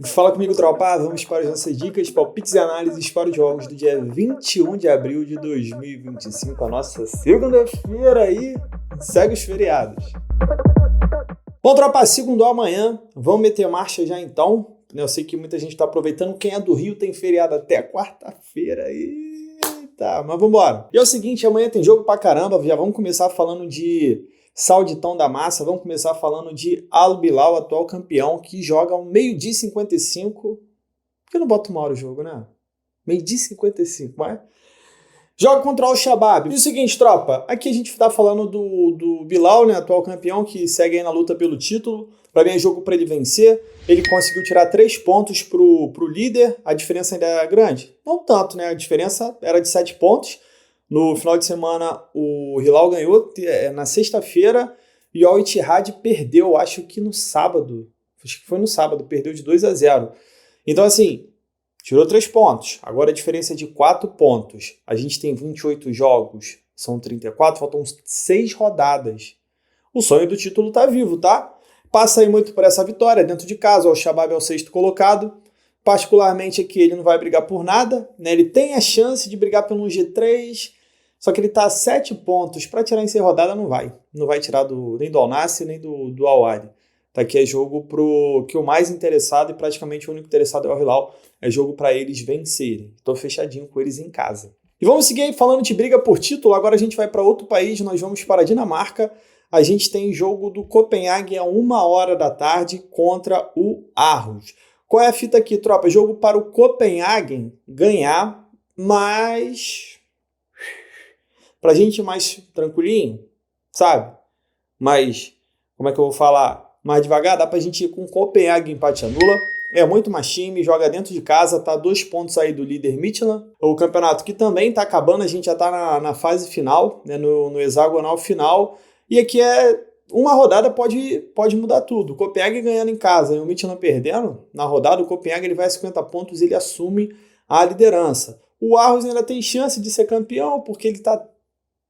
Fala comigo, tropa. Vamos para as nossas dicas, palpites e análises para os jogos do dia 21 de abril de 2025, a nossa segunda-feira aí. Segue os feriados. Bom, tropa, segundo amanhã. Vamos meter marcha já então. Eu sei que muita gente está aproveitando. Quem é do Rio tem feriado até quarta-feira. Eita, mas vamos embora. E é o seguinte, amanhã tem jogo pra caramba. Já vamos começar falando de Sauditão da Massa, vamos começar falando de Al Bilal, atual campeão, que joga ao meio-dia e 55. Por que eu não boto uma hora o jogo, né? Meio-dia e 55, mas... Joga contra o Al-Shabaab. E o seguinte, tropa, aqui a gente tá falando do Bilal, né, atual campeão, que segue aí na luta pelo título. Pra mim é jogo pra ele vencer. Ele conseguiu tirar 3 pontos pro líder. A diferença ainda é grande? Não tanto, né? A diferença era de 7 pontos. No final de semana, o Hilal ganhou na sexta-feira e o Al-Ittihad perdeu, acho que no sábado. Acho que foi no sábado, perdeu de 2-0. Então, assim, tirou 3 pontos. Agora a diferença é de 4 pontos. A gente tem 28 jogos, são 34, faltam 6 rodadas. O sonho do título tá vivo, tá? Passa aí muito por essa vitória dentro de casa. O Al-Shabaab é o 6º colocado. Particularmente aqui ele não vai brigar por nada, né? Ele tem a chance de brigar pelo G3, só que ele está a 7 pontos. Para tirar em 6 rodadas não vai. Não vai tirar nem do Al-Nassr, nem do Al-Ahly. Tá aqui é jogo pro que o mais interessado e praticamente o único interessado é o Hilal. É jogo para eles vencerem. Estou fechadinho com eles em casa. E vamos seguir aí falando de briga por título. Agora a gente vai para outro país, nós vamos para a Dinamarca. A gente tem jogo do Copenhague a 1h da tarde contra o Aarhus. Qual é a fita aqui, tropa? Jogo para o Copenhagen ganhar, mas pra gente mais tranquilinho, sabe? Mas, como é que eu vou falar? Mais devagar, dá pra gente ir com o Copenhagen empate anula. É muito mais time, joga dentro de casa, tá 2 pontos aí do líder Midtjylland. O campeonato que também tá acabando, a gente já tá na fase final, né, no hexagonal final. E aqui uma rodada pode mudar tudo. O Copenhague ganhando em casa e o Midtjylland perdendo, na rodada o Copenhague ele vai a 50 pontos e ele assume a liderança. O Aarhus ainda tem chance de ser campeão, porque ele está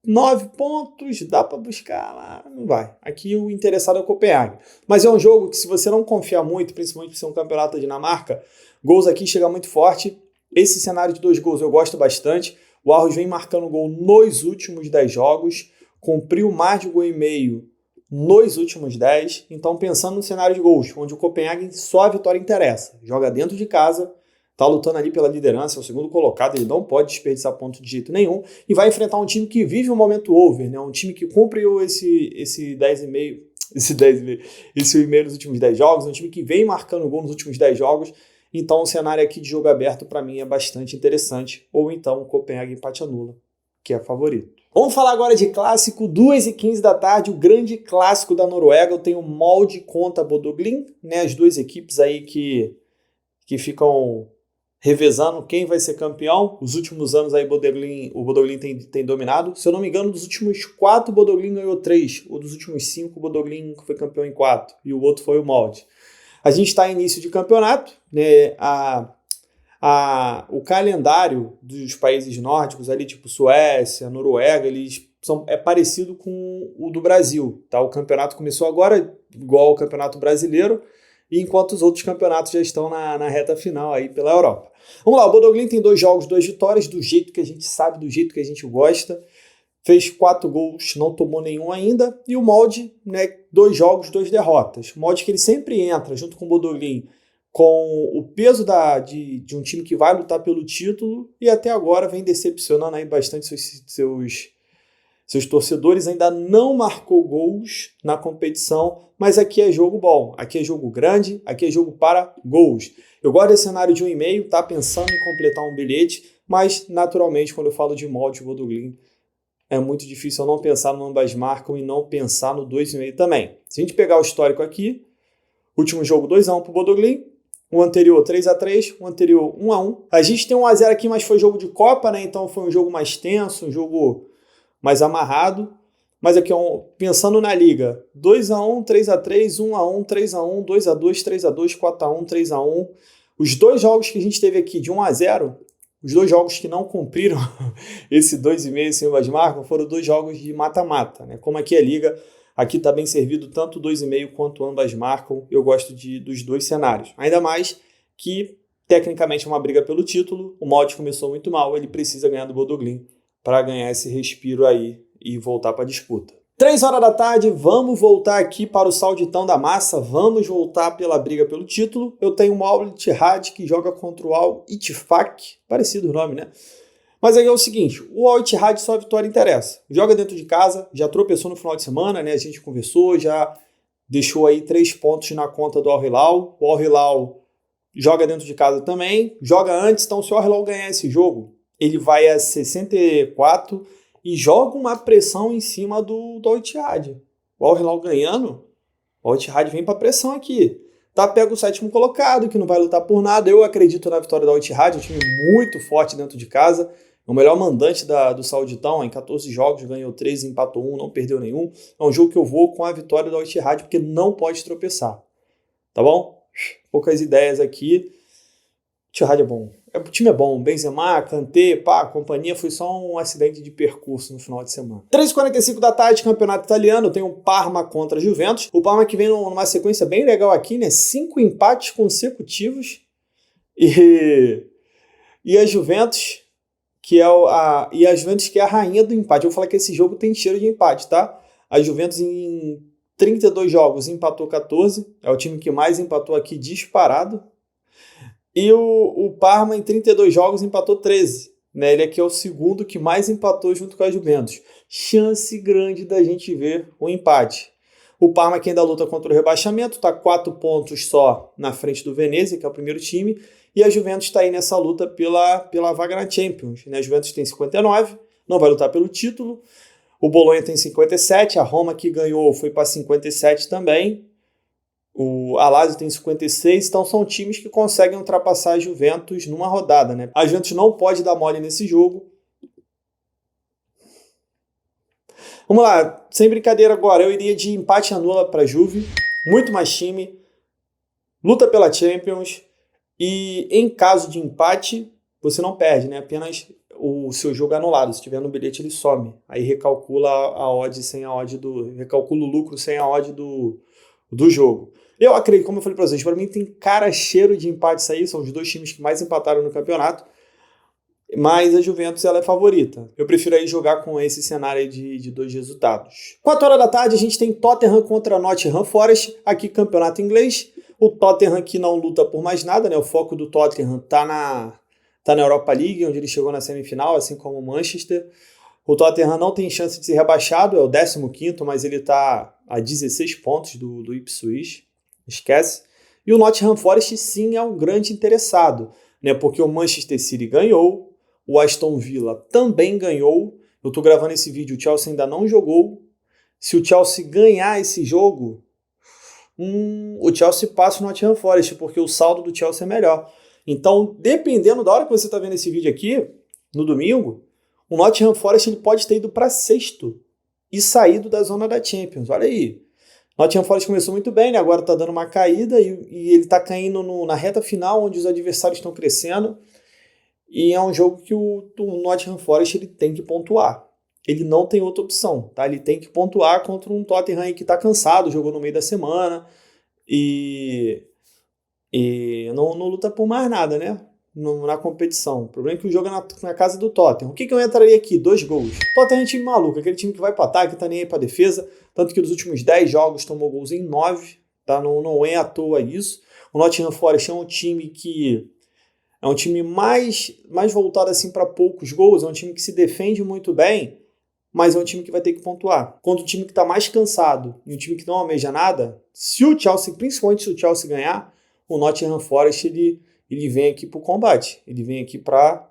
9 pontos, dá para buscar lá, não vai. Aqui o interessado é o Copenhague. Mas é um jogo que se você não confiar muito, principalmente por ser um campeonato da Dinamarca, gols aqui chega muito forte. Esse cenário de 2 gols eu gosto bastante. O Aarhus vem marcando gol nos últimos 10 jogos, cumpriu mais de gol e meio nos últimos 10, então pensando no cenário de gols, onde o Copenhague só a vitória interessa, joga dentro de casa, tá lutando ali pela liderança, é o 2º colocado, ele não pode desperdiçar ponto de jeito nenhum, e vai enfrentar um time que vive um momento over, né? Um time que cumpriu esse 10,5, esse e-mail nos últimos 10 jogos, um time que vem marcando gol nos últimos 10 jogos, então o cenário aqui de jogo aberto para mim é bastante interessante, ou então o Copenhague empate anula, que é favorito. Vamos falar agora de clássico, 2h15 da tarde, o grande clássico da Noruega. Eu tenho Molde contra Bodø/Glimt, né? As duas equipes aí que ficam revezando quem vai ser campeão. Os últimos anos aí o Bodø/Glimt tem dominado. Se eu não me engano, dos últimos 4, o Bodø/Glimt ganhou 3. Ou dos últimos 5, o Bodø/Glimt foi campeão em 4. E o outro foi o Molde. A gente está em início de campeonato, né? O calendário dos países nórdicos, ali tipo Suécia, Noruega, é parecido com o do Brasil. Tá? O campeonato começou agora, igual ao campeonato brasileiro, e enquanto os outros campeonatos já estão na reta final aí pela Europa. Vamos lá, o Bodø/Glimt tem 2 jogos, 2 vitórias, do jeito que a gente sabe, do jeito que a gente gosta. Fez 4 gols, não tomou nenhum ainda. E o Molde, né, 2 jogos, 2 derrotas. O Molde que ele sempre entra, junto com o Bodø/Glimt, com o peso de um time que vai lutar pelo título e até agora vem decepcionando aí bastante seus torcedores, ainda não marcou gols na competição, mas aqui é jogo bom, aqui é jogo grande, aqui é jogo para gols. Eu gosto desse cenário de 1,5, tá pensando em completar um bilhete, mas naturalmente quando eu falo de Molde e Bodø/Glimt, é muito difícil eu não pensar no ambas marcam e não pensar no 2,5 também. Se a gente pegar o histórico aqui, último jogo 2-1 para o Bodø/Glimt, o anterior 3-3, o anterior 1-1. A gente tem 1-0 aqui, mas foi jogo de Copa, né? Então foi um jogo mais tenso, um jogo mais amarrado. Mas aqui, pensando na liga, 2-1, 3-3, 1-1, 3-1, 2-2, 3-2, 4-1, 3-1. Os 2 jogos que a gente teve aqui de 1-0, os 2 jogos que não cumpriram esse 2,5 sem ambas marcam, foram 2 jogos de mata-mata, né? Como aqui é liga, aqui está bem servido tanto 2,5 quanto ambas marcam. Eu gosto dos 2 cenários. Ainda mais que tecnicamente é uma briga pelo título. O Molde começou muito mal, ele precisa ganhar do Bodø/Glimt para ganhar esse respiro aí e voltar para a disputa. 3 horas da tarde, vamos voltar aqui para o Sauditão da Massa, vamos voltar pela briga pelo título. Eu tenho o Al-Ittihad que joga contra o Al-Ittifaq, parecido o nome, né? Mas aí é o seguinte, o Al-Ittihad só a vitória interessa. Joga dentro de casa, já tropeçou no final de semana, né? A gente conversou, já deixou aí 3 pontos na conta do Al-Hilal. O Al-Hilal joga dentro de casa também, joga antes, então se o Al-Hilal ganhar esse jogo, ele vai a 64 e joga uma pressão em cima do Al-Ittihad. O Al-Hilal ganhando, o Al-Ittihad vem para pressão aqui. Tá, pega o 7º colocado, que não vai lutar por nada. Eu acredito na vitória do Al-Ittihad, um time muito forte dentro de casa. É o melhor mandante do Sauditão, em 14 jogos, ganhou 13, empatou 1, não perdeu nenhum. É um jogo que eu vou com a vitória do Al-Ittihad, porque não pode tropeçar. Tá bom? Poucas ideias aqui. O Al-Ittihad é bom. O time é bom. Benzema, Kanté, pá, companhia, foi só um acidente de percurso no final de semana. 3h45 da tarde, campeonato italiano, tem o Parma contra a Juventus. O Parma que vem numa sequência bem legal aqui, né? 5 empates consecutivos. E a Juventus, que é a Juventus que é a rainha do empate. Eu vou falar que esse jogo tem cheiro de empate, tá? A Juventus em 32 jogos empatou 14. É o time que mais empatou aqui disparado. E o Parma, em 32 jogos, empatou 13. Né? Ele aqui é o segundo que mais empatou junto com a Juventus. Chance grande da gente ver o empate. O Parma que ainda luta contra o rebaixamento, está 4 pontos só na frente do Venezia, que é o primeiro time. E a Juventus está aí nessa luta pela vaga na Champions. Né? A Juventus tem 59, não vai lutar pelo título. O Bolonha tem 57, a Roma que ganhou foi para 57 também. O Lazio tem 56, então são times que conseguem ultrapassar a Juventus numa rodada, né? A Juventus não pode dar mole nesse jogo. Vamos lá, sem brincadeira agora, eu iria de empate anula para a Juve, muito mais time, luta pela Champions e em caso de empate, você não perde, né? Apenas o seu jogo é anulado, se tiver no bilhete ele some, aí recalcula a odd sem a odd recalcula o lucro sem a odd do jogo. Eu acredito, como eu falei para vocês, para mim tem cara cheiro de empate isso aí, são os 2 times que mais empataram no campeonato, mas a Juventus ela é favorita. Eu prefiro aí jogar com esse cenário aí de 2 resultados. 4 horas da tarde a gente tem Tottenham contra Nottingham Forest, aqui campeonato inglês. O Tottenham que não luta por mais nada, né? O foco do Tottenham tá na Europa League, onde ele chegou na semifinal, assim como o Manchester. O Tottenham não tem chance de ser rebaixado, é o 15º, mas ele está a 16 pontos do Ipswich, esquece. E o Nottingham Forest sim é um grande interessado, né? Porque o Manchester City ganhou, o Aston Villa também ganhou. Eu estou gravando esse vídeo, o Chelsea ainda não jogou. Se o Chelsea ganhar esse jogo, o Chelsea passa o Nottingham Forest, porque o saldo do Chelsea é melhor. Então, dependendo da hora que você está vendo esse vídeo aqui, no domingo, o Nottingham Forest ele pode ter ido para 6º e saído da zona da Champions. Olha aí. O Nottingham Forest começou muito bem, né? Agora está dando uma caída e ele está caindo na reta final, onde os adversários estão crescendo. E é um jogo que o Nottingham Forest ele tem que pontuar. Ele não tem outra opção, tá? Ele tem que pontuar contra um Tottenham aí que está cansado, jogou no meio da semana e não luta por mais nada, né? Na competição. O problema é que o jogo é na casa do Tottenham. O que eu entraria aqui? 2 gols. Tottenham é um time maluco, aquele time que vai para ataque, tá nem aí para defesa, tanto que nos últimos 10 jogos tomou gols em 9, tá? Não é à toa isso. O Nottingham Forest é um time que é um time mais voltado assim para poucos gols, é um time que se defende muito bem, mas é um time que vai ter que pontuar. Quando o time que está mais cansado e um time que não almeja nada, se o Chelsea, principalmente se o Chelsea ganhar, o Nottingham Forest ele vem aqui para o combate, ele vem aqui para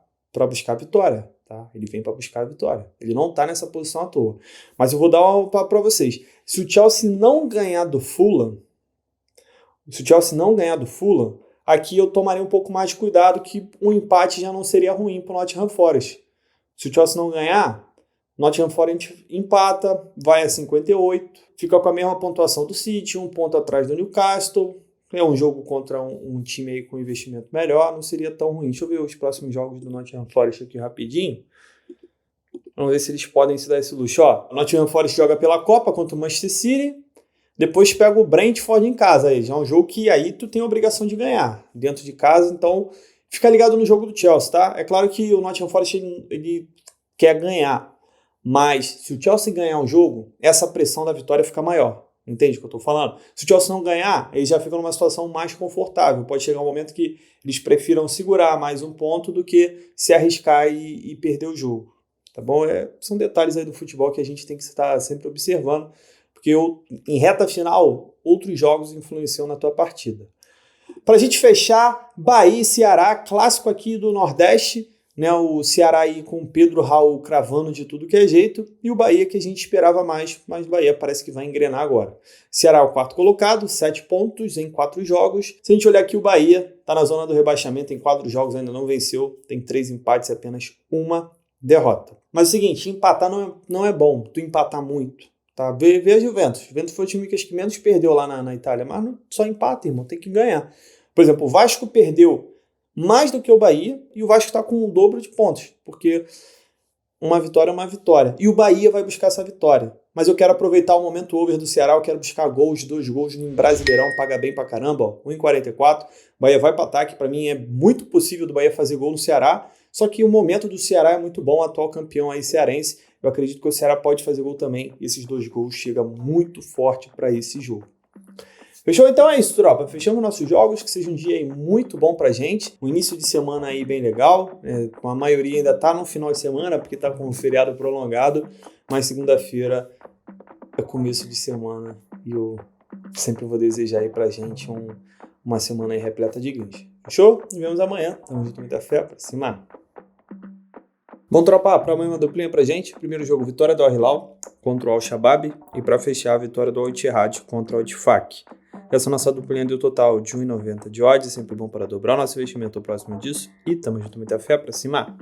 buscar a vitória, tá? Ele vem para buscar a vitória. Ele não está nessa posição à toa. Mas eu vou dar uma para vocês. Se o Chelsea não ganhar do Fulham, aqui eu tomaria um pouco mais de cuidado, que um empate já não seria ruim para o Nottingham Forest. Se o Chelsea não ganhar, o Nottingham Forest empata, vai a 58, fica com a mesma pontuação do City, 1 ponto atrás do Newcastle. É um jogo contra um time aí com investimento melhor, não seria tão ruim. Deixa eu ver os próximos jogos do Nottingham Forest aqui rapidinho. Vamos ver se eles podem se dar esse luxo. Ó, o Nottingham Forest joga pela Copa contra o Manchester City. Depois pega o Brentford em casa, aí já é um jogo que aí tu tem a obrigação de ganhar dentro de casa, então fica ligado no jogo do Chelsea, tá? É claro que o Nottingham Forest ele quer ganhar, mas se o Chelsea ganhar um jogo, essa pressão da vitória fica maior. Entende o que eu tô falando? Se o Chelsea não ganhar, eles já ficam numa situação mais confortável. Pode chegar um momento que eles prefiram segurar mais um ponto do que se arriscar e perder o jogo. Tá bom? São detalhes aí do futebol que a gente tem que estar sempre observando, porque em reta final, outros jogos influenciam na tua partida. Para a gente fechar, Bahia e Ceará, clássico aqui do Nordeste, né? O Ceará aí com o Pedro Raul cravando de tudo que é jeito, e o Bahia que a gente esperava mais, mas o Bahia parece que vai engrenar agora. Ceará é o quarto colocado, 7 pontos em 4 jogos. Se a gente olhar aqui, o Bahia está na zona do rebaixamento, em 4 jogos ainda não venceu, tem 3 empates e apenas uma derrota. Mas é o seguinte, empatar não é bom, tu empatar muito. Tá? Vê a Juventus. Juventus foi o time que menos perdeu lá na Itália, mas não, só empata, irmão, tem que ganhar. Por exemplo, o Vasco perdeu mais do que o Bahia e o Vasco está com o dobro de pontos, porque uma vitória é uma vitória. E o Bahia vai buscar essa vitória. Mas eu quero aproveitar o momento over do Ceará, eu quero buscar 2 gols no Brasileirão, paga bem pra caramba, ó, 1,44. O Bahia vai para ataque, para mim é muito possível do Bahia fazer gol no Ceará, só que o momento do Ceará é muito bom, atual campeão aí cearense. Eu acredito que o Ceará pode fazer gol também, e esses 2 gols chegam muito forte para esse jogo. Fechou? Então é isso, tropa. Fechamos nossos jogos, que seja um dia aí muito bom pra gente. Um início de semana aí bem legal. A maioria ainda tá no final de semana, porque tá com um feriado prolongado. Mas segunda-feira é começo de semana e eu sempre vou desejar aí pra gente uma semana aí repleta de igreja. Fechou? Nos vemos amanhã. Tamo junto, muita fé, pra cima. Bom, tropa, para amanhã uma duplinha pra gente. Primeiro jogo, vitória do Al-Hilal contra o Al-Shabaab. E para fechar, a vitória do Al-Ittihad contra o Al-Ittifaq. Essa nossa duplinha deu total de 1,90 de odds, sempre bom para dobrar o nosso investimento ao próximo disso. E tamo junto, muita fé, pra cima!